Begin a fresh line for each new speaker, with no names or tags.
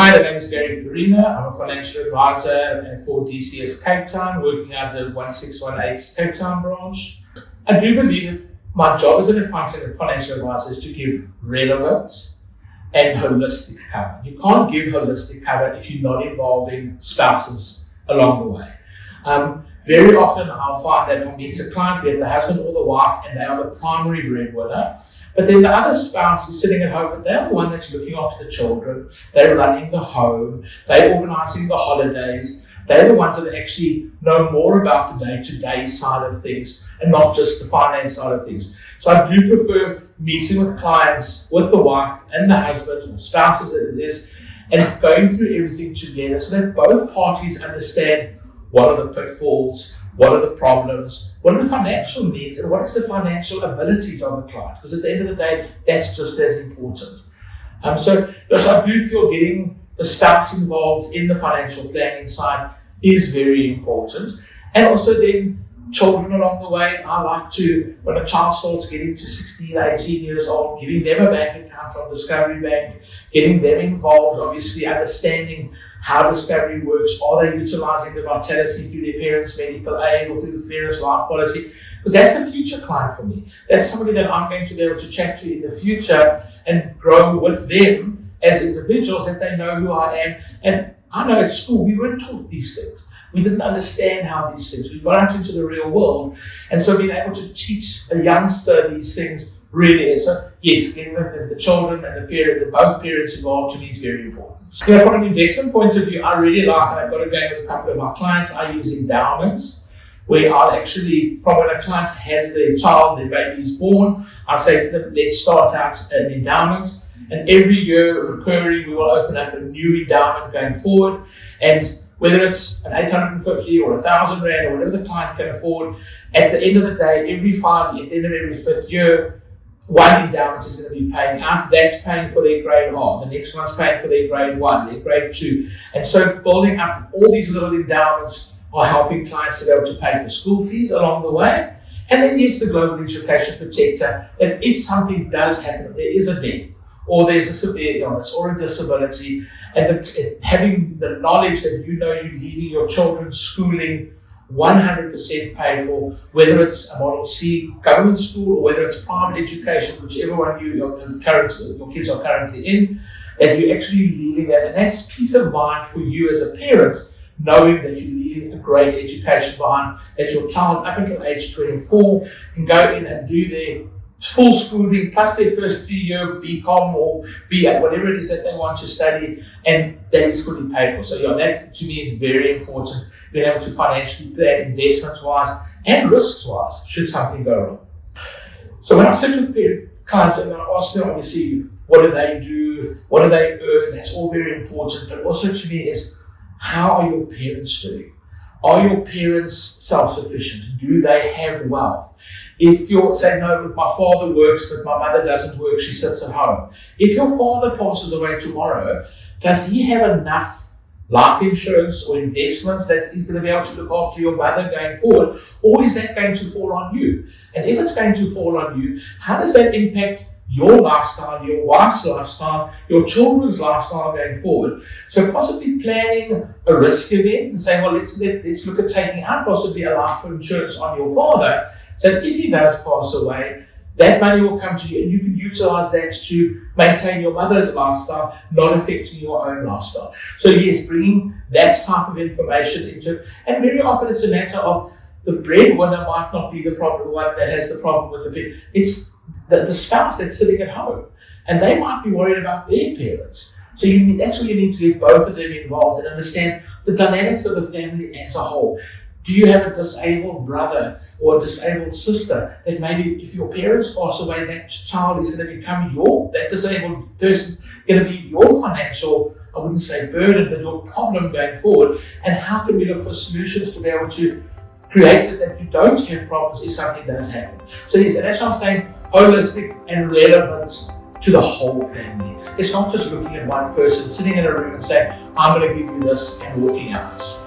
Hi, my name is Gary Farinha. I'm a financial advisor for DCS Cape Town, working at the 1618 Cape Town branch. I do believe that my job as a financial advisor is to give relevant and holistic cover. You can't give holistic cover if you're not involving spouses along the way. Very often I'll find that I'll meet a client, be it the husband or the wife, and they are the primary breadwinner. But then the other spouse is sitting at home, and they're the one that's looking after the children. They're running the home. They're organizing the holidays. They're the ones that actually know more about the day-to-day side of things and not just the finance side of things. So I do prefer meeting with clients, with the wife and the husband or spouses as it is, and going through everything together so that both parties understand what are the pitfalls, what are the problems, what are the financial needs, and what is the financial abilities of the client? Because at the end of the day, that's just as important. So I do feel getting the spouse involved in the financial planning side is very important. And also then children along the way. I like to, when a child starts getting to 16, 18 years old, giving them a bank account from Discovery Bank, getting them involved, obviously understanding how Discovery works. Are they utilizing the vitality through their parents' medical aid or through the parents' life policy? Because that's a future client for me. That's somebody that I'm going to be able to chat to in the future and grow with them as individuals, that they know who I am. And I know at school we weren't taught these things. We didn't understand how these things. We got out into the real world. And so being able to teach a youngster these things really is. So yes, getting the children and both parents involved to me is very important. From an investment point of view, I really like, and I've got to go with a couple of my clients, I use endowments, where I'll actually, from when a client has their child, their baby is born, I say to them, let's start out an endowment. And every year, recurring, we will open up a new endowment going forward. And whether it's an 850 or 1,000 Rand or whatever the client can afford, at the end of the day, at the end of every fifth year, one endowment is going to be paying out. That's paying for their grade R. The next one's paying for their grade 1, their grade 2. And so building up all these little endowments are helping clients to be able to pay for school fees along the way. And then yes, the Global Education Protector, that if something does happen, there is a death, or there's a severe illness or a disability, and having the knowledge that you're leaving your children's schooling 100% paid for, whether it's a Model C government school or whether it's private education, whichever one your kids are currently in, that you're actually leaving that. And that's peace of mind for you as a parent, knowing that you're leaving a great education behind, that your child up until age 24 can go in and do their full schooling plus their first 3-year BCom or BA, whatever it is that they want to study, and that is fully paid for. So that to me is very important, being able to financially plan investment-wise and risks-wise should something go wrong. So when I sit with clients and I ask them, obviously, what do they do, what do they earn, that's all very important, but also to me is, how are your parents doing? Are your parents self-sufficient? Do they have wealth? If you're saying, no, my father works, but my mother doesn't work, she sits at home. If your father passes away tomorrow, does he have enough life insurance or investments that he's going to be able to look after your mother going forward? Or is that going to fall on you? And if it's going to fall on you, how does that impact your lifestyle, your wife's lifestyle, your children's lifestyle going forward? So possibly planning a risk event and saying, well, let's look at taking out possibly a life insurance on your father, so that if he does pass away, that money will come to you and you can utilize that to maintain your mother's lifestyle, not affecting your own lifestyle. So yes, bringing that type of information into, and very often it's a matter of the breadwinner might not be the problem, the one that has the problem with the bed. It's the spouse that's sitting at home, and they might be worried about their parents. So that's where you need to get both of them involved and understand the dynamics of the family as a whole. Do you have a disabled brother or a disabled sister that maybe if your parents pass away, that child is going to become that disabled person going to be your financial, I wouldn't say burden, but your problem going forward? And how can we look for solutions to be able to create it that you don't have problems if something does happen? So yes, and that's why I'm saying holistic and relevant to the whole family. It's not just looking at one person sitting in a room and saying, I'm going to give you this and working out.